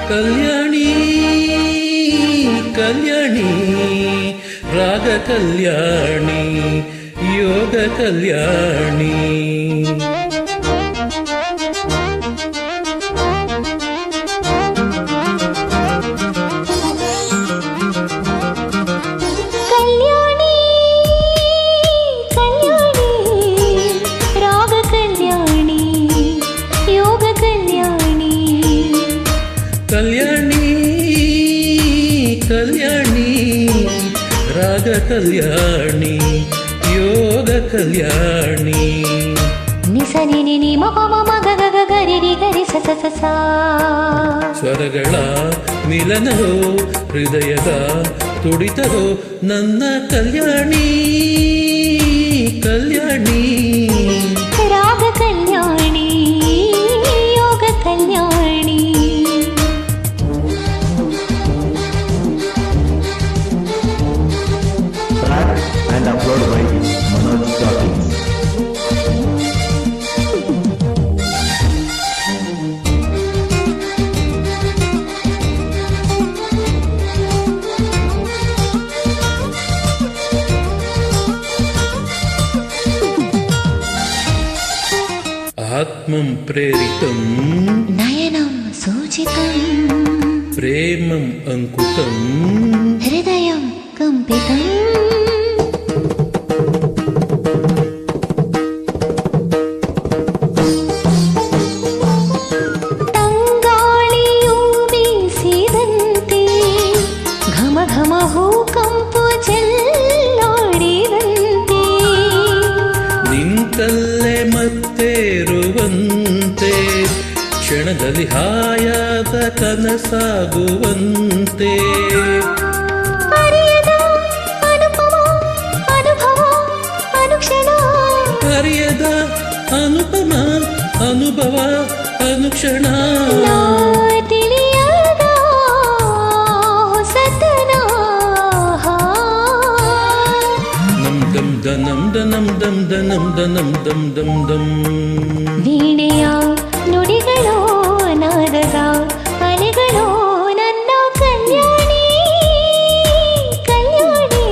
ಕಲ್ಯಾಣಿ ಕಲ್ಯಾಣಿ ರಾಗ ಕಲ್ಯಾಣಿ ಯೋಗ ಕಲ್ಯಾಣಿ ಕಲ್ಯಾಣಿ ಕಲ್ಯಾಣಿ ರಾಗ ಕಲ್ಯಾಣಿ ಯೋಗ ಕಲ್ಯಾಣಿ ನಿಸನಿ ನಿ ಮ ಪ ಮ ಗ ಗ ಗ ಗ ರಿ ರಿ ಗ ರಿ ಸ ಸ ಸ ಸ ಸ್ವರಗಳ ಮಿಲನವೋ ಹೃದಯದ ತುಡಿತವೋ ನನ್ನ ಕಲ್ಯಾಣಿ ಕಲ್ಯಾಣಿ ರಾಗ ಕಲ್ಯಾಣಿ ಯೋಗ ಕಲ್ಯಾಣಿ and upload by Manoj Talking. आत्मं प्रेरितं नयनं सूचितं प्रेमम् अंकुतं हृदयं कंपितम् ನಿಂತಲ್ಲೇ ಮತ್ತೇರುವಂತೆ ಕ್ಷಣದಲ್ಲಿ ಹಾಯಾದ ಕನಸಾಗುವಂತೆ ಅರಿಯದ ಅನುಪಮ ಅನುಭವ ಅನುಕ್ಷಣ ತಿಳಿಯದ ಹೊಸತನ ನಮ್ ದಮ್ ದನಂ ದನಂ ದಮ್ ದನಂ ದನಂ ದಮ್ ದಮ್ ದಮ್ ವೀಣೆಯ ನುಡಿಗಳೋ ನಾದದ ಅಲೆಗಳೋ ನನ್ನ ಕಲ್ಯಾಣಿ ಕಲ್ಯಾಣಿ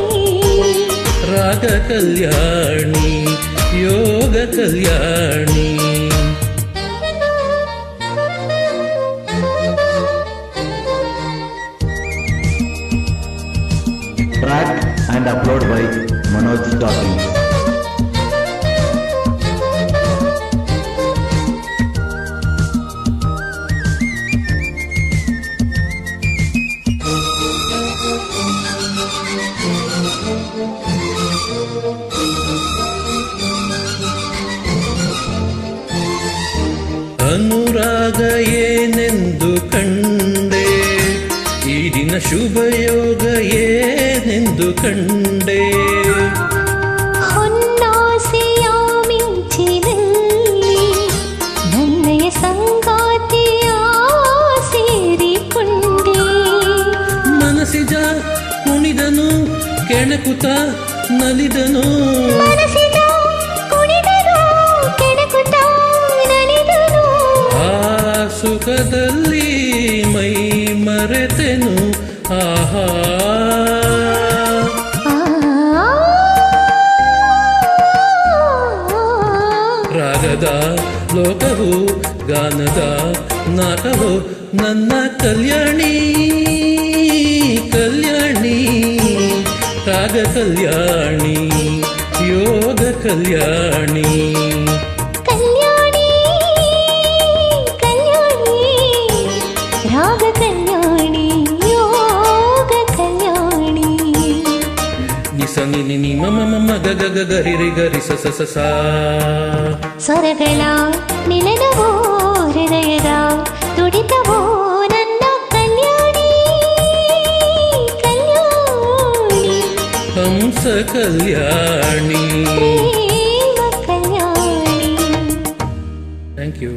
ರಾಗ ಕಲ್ಯಾಣಿ ಯೋಗ ಕಲ್ಯಾಣಿ Track and upload by Manoj Talking. ಅನುರಾಗ ಏನೆಂದು ಕಂಡೆ ಈ ದಿನ ಶುಭಯೋಗ ಏನೆಂದು ಕಂಡೆ ಹೊನ್ನಾಸೆಯ ಮಿಂಚಿನಲ್ಲಿ ನನ್ನಯ ಸಂಗಾತಿಯ ಸೇರಿಕೊಂಡೆ ಮನಸಿಜ ಕುಣಿದನು ಕೆಣಕುತ ನಲಿದನು ಮನಸಿದ ಕುಣಿದನು ಕೆಣಕುತ್ತ ನಲಿದನು ಆ ಸುಖದಲ್ಲಿ ಮೈ ಮರೆತೆನು ಆಹಾ ರಾಗದ ಲೋಕವು ಗಾನದ ನಾಟವು ನನ್ನ ಕಲ್ಯಾಣಿ ಕಲ್ಯಾಣಿ ರಾಗ ಕಲ್ಯಾಣಿ ಯೋಗ ಕಲ್ಯಾಣಿ ಕಲ್ಯಾಣಿ ಕಲ್ಯಾಣಿ ರಾಗ ಕಲ್ಯಾಣಿ ಯೋಗ ಕಲ್ಯಾಣಿ ನಿಸನಿ ನಿ ಮಮ ಮಮ ಗ ಗ ಗ ಗರಿ ರಿ ಗರಿ ಸ ಸ ಸ ಸಾ ಸ್ವರಗಳ ಮಿಲನವೋ ಹೃದಯದ ತುಡಿತವೋ ನನ್ನ ಕಲ್ಯಾಣಿ ಕಲ್ಯಾಣಿ ಹಂಸ ಕಲ್ಯಾಣಿ ಪ್ರೇಮ ಕಲ್ಯಾಣಿ ಥ್ಯಾಂಕ್ ಯು